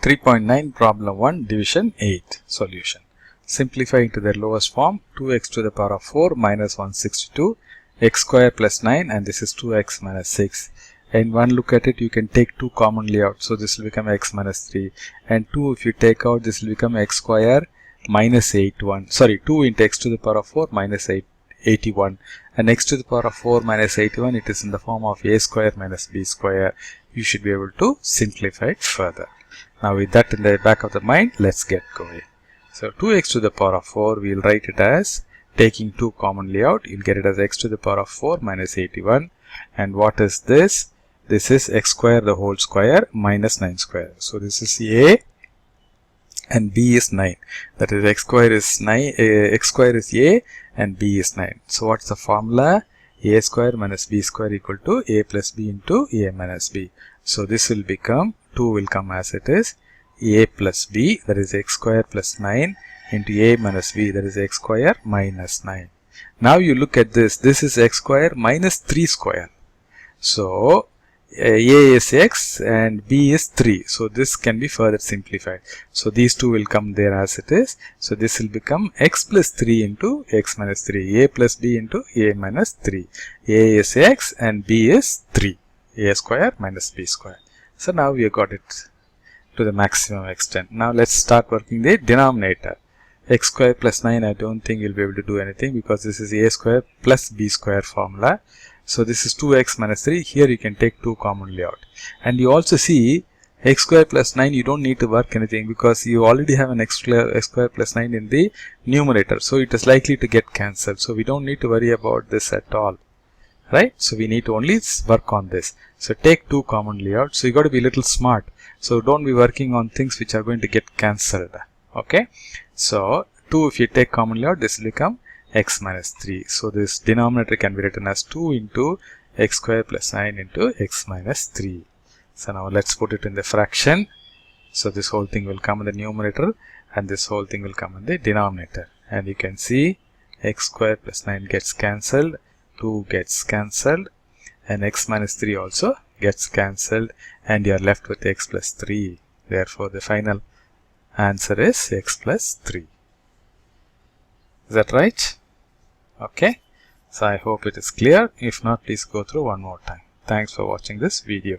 3.9 problem 1 division 8 solution. Simplify into their lowest form 2x to the power of 4 minus 162 x square plus 9, and this is 2x minus 6. And one look at it, you can take 2 commonly out, so this will become x minus 3, and 2 if you take out, this will become x square minus 81. Sorry, 2 into x to the power of 4 minus 81, and x to the power of 4 minus 81, it is in the form of a square minus b square. You should be able to simplify it further. Now with that in the back of the mind, let's get going. So 2x to the power of 4, we'll write it as, taking 2 commonly out, you'll get it as x to the power of 4 minus 81. And what is this? This is x square the whole square minus 9 square. So this is a and b is 9. That is x square is 9, x square is a and b is 9. So what's the formula? A square minus b square equal to a plus b into a minus b. So this will become, 2 will come as it is, a plus b, that is x square plus 9 into a minus b, that is x square minus 9. Now you look at this, this is x square minus 3 square. So a is x and b is 3. So this can be further simplified. So these two will come there as it is. So this will become x plus 3 into x minus 3. A plus b into a minus 3. A is x and b is 3. A square minus b square. So now we have got it to the maximum extent. Now let's start working the denominator. X square plus 9, I don't think you'll be able to do anything because this is a square plus b square formula. So this is 2x minus 3. Here you can take 2 commonly out. And you also see x square plus 9, you don't need to work anything because you already have an x square plus 9 in the numerator. So it is likely to get cancelled. So we don't need to worry about this at all. Right? So we need to only work on this. So take 2 commonly out. So you got to be a little smart. So don't be working on things which are going to get cancelled. Okay? So 2 if you take commonly out, this will become x minus 3. So this denominator can be written as 2 into x square plus 9 into x minus 3. So now let's put it in the fraction. So this whole thing will come in the numerator and this whole thing will come in the denominator. And you can see x square plus 9 gets cancelled, 2 gets cancelled, and x minus 3 also gets cancelled, and you are left with x plus 3. Therefore the final answer is x plus 3. Is that right? Okay. So I hope it is clear. If not, please go through one more time. Thanks for watching this video.